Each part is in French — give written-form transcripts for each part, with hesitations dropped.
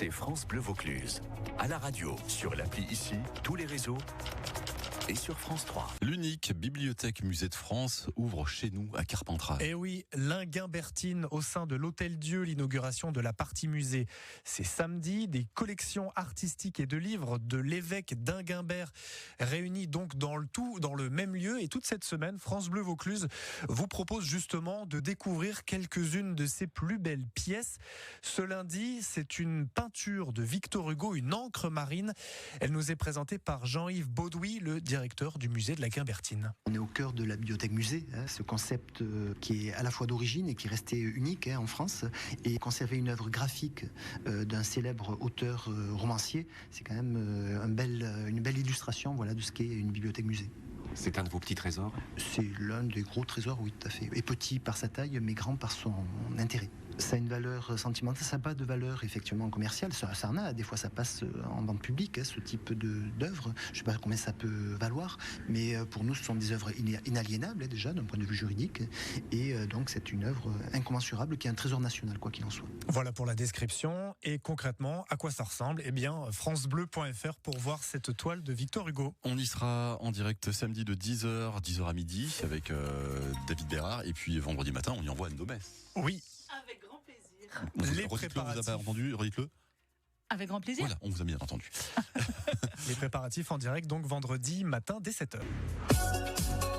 c'est France Bleu Vaucluse. À la radio, sur l'appli ici, tous les réseaux et sur France 3. L'unique bibliothèque musée de France ouvre chez nous à Carpentras. Et oui, l'Inguimbertine au sein de l'Hôtel-Dieu, l'inauguration de la partie musée. C'est samedi, des collections artistiques et de livres de l'évêque d'Inguimbert réunis donc dans le même lieu. Et toute cette semaine, France Bleu Vaucluse vous propose justement de découvrir quelques-unes de ses plus belles pièces. Ce lundi, c'est une peinture de Victor Hugo, une encre marine. Elle nous est présentée par Jean-Yves Baudoui, le directeur du musée de la Guimbertine. On est au cœur de la bibliothèque musée, ce concept qui est à la fois d'origine et qui est resté unique en France. Et conserver une œuvre graphique d'un célèbre auteur romancier, c'est quand même une belle illustration de ce qu'est une bibliothèque musée. C'est un de vos petits trésors ? C'est l'un des gros trésors, oui, tout à fait. Et petit par sa taille, mais grand par son intérêt. Ça a une valeur sentimentale, ça n'a pas de valeur effectivement commerciale. Ça en a, des fois ça passe en vente publique, ce type d'œuvre. Je ne sais pas combien ça peut valoir, mais pour nous ce sont des œuvres inaliénables déjà d'un point de vue juridique. Et donc c'est une œuvre incommensurable qui est un trésor national, quoi qu'il en soit. Voilà pour la description. Et concrètement, à quoi ça ressemble ? Eh bien, francebleu.fr pour voir cette toile de Victor Hugo. On y sera en direct samedi de 10h à midi avec David Bérard. Et puis vendredi matin, on y envoie Anne Domès. Oui. Avec grand plaisir. Les Redites-le, vous préparatifs. avez entendu, redites-le. Avec grand plaisir. Voilà, on vous a bien entendu. Les préparatifs en direct, donc vendredi matin dès 7h.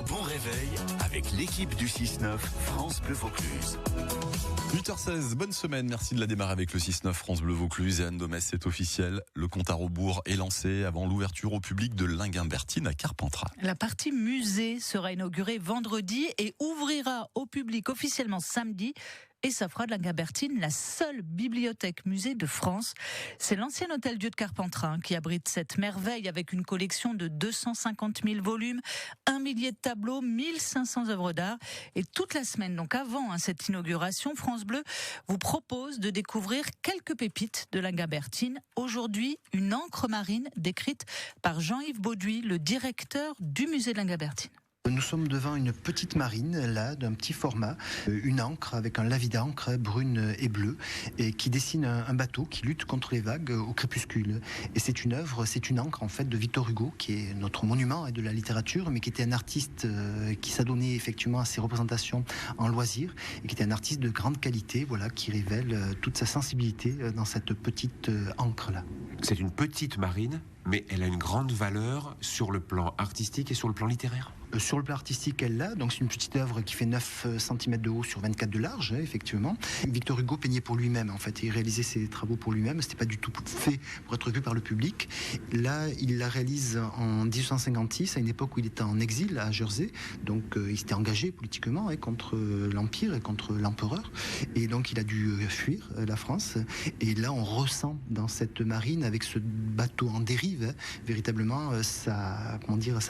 Bon réveil avec l'équipe du 6-9 France Bleu Vaucluse. 8h16, bonne semaine, merci de la démarrer avec le 6-9 France Bleu Vaucluse et Anne Domès, c'est officiel. Le compte à rebours est lancé avant l'ouverture au public de l'Inguimbertine à Carpentras. La partie musée sera inaugurée vendredi et ouvrira au public officiellement samedi. Et ça fera de l'Inguimbertine la seule bibliothèque musée de France. C'est l'ancien Hôtel-Dieu de Carpentras qui abrite cette merveille avec une collection de 250 000 volumes, 1 millier de tableaux, 1500 œuvres d'art. Et toute la semaine, donc avant cette inauguration, France Bleu vous propose de découvrir quelques pépites de l'Inguimbertine. Aujourd'hui, une encre marine décrite par Jean-Yves Baudoui, le directeur du musée de l'Inguimbertine. Nous sommes devant une petite marine, là, d'un petit format, une encre avec un lavis d'encre brune et bleue, et qui dessine un bateau qui lutte contre les vagues au crépuscule. Et c'est une œuvre, c'est une encre en fait de Victor Hugo, qui est notre monument de la littérature, mais qui était un artiste qui s'adonnait effectivement à ses représentations en loisir, et qui était un artiste de grande qualité, qui révèle toute sa sensibilité dans cette petite encre-là. C'est une petite marine, mais elle a une grande valeur sur le plan artistique et sur le plan littéraire. Sur le plan artistique, elle l'a. Donc c'est une petite œuvre qui fait 9 cm de haut sur 24 de large, effectivement. Victor Hugo peignait pour lui-même, en fait. Il réalisait ses travaux pour lui-même. C'était pas du tout fait pour être vu par le public. Là, il la réalise en 1856, à une époque où il était en exil à Jersey. Donc il s'était engagé politiquement contre l'Empire et contre l'empereur. Et donc il a dû fuir la France. Et là, on ressent dans cette marine, avec ce bateau en dérive, véritablement sa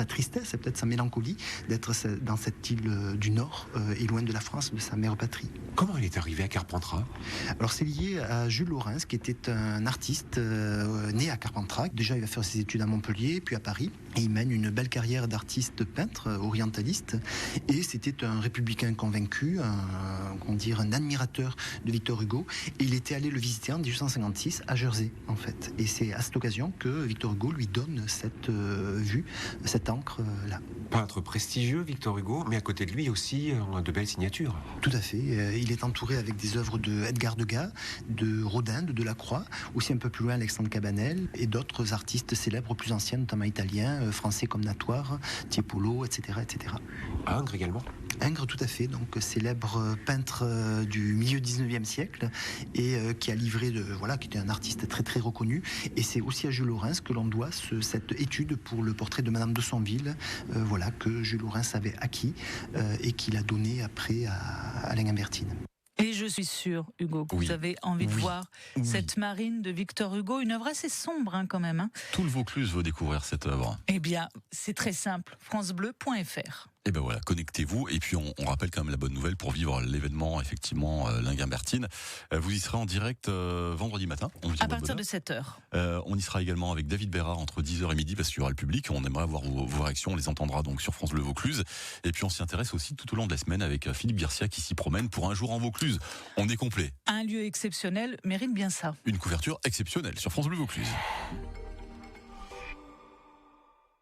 tristesse, peut-être sa mélancolie, d'être dans cette île du Nord et loin de la France, de sa mère patrie. Comment il est arrivé à Carpentras ? Alors c'est lié à Jules Laurens, qui était un artiste né à Carpentras. Déjà il va faire ses études à Montpellier, puis à Paris, et il mène une belle carrière d'artiste peintre orientaliste. Et c'était un républicain convaincu, un admirateur de Victor Hugo. Et il était allé le visiter en 1856 à Jersey, en fait. Et c'est à cette occasion que Victor Hugo lui donne cette vue, cette encre-là. Peintre prestigieux, Victor Hugo, mais à côté de lui aussi, de belles signatures. Tout à fait. Il est entouré avec des œuvres de Edgar Degas, de Rodin, de Delacroix, aussi un peu plus loin Alexandre Cabanel, et d'autres artistes célèbres plus anciens, notamment italiens, français comme Natoire, Tiepolo, etc., etc. Ingres également ? Ingres, tout à fait, donc célèbre peintre du milieu 19e siècle et qui a livré qui était un artiste très très reconnu. Et c'est aussi à Jules Laurens que l'on doit cette étude pour le portrait de Madame de Sonville, que Jules Laurens avait acquis et qu'il a donné après à l'Inguimbertine. Et je suis sûre, Hugo, que vous avez envie de voir cette marine de Victor Hugo, une œuvre assez sombre quand même. Tout le Vaucluse veut découvrir cette œuvre. Eh bien, c'est très simple, francebleu.fr. Et ben voilà, connectez-vous. Et puis on rappelle quand même la bonne nouvelle pour vivre l'événement, effectivement, Linguimbertine. Vous y serez en direct vendredi matin. À partir de 7h. On y sera également avec David Bérard entre 10h et midi parce qu'il y aura le public. On aimerait avoir vos réactions. On les entendra donc sur France Bleu Vaucluse. Et puis on s'y intéresse aussi tout au long de la semaine avec Philippe Garcia qui s'y promène pour un jour en Vaucluse. On est complet. Un lieu exceptionnel mérite bien ça. Une couverture exceptionnelle sur France Bleu Vaucluse.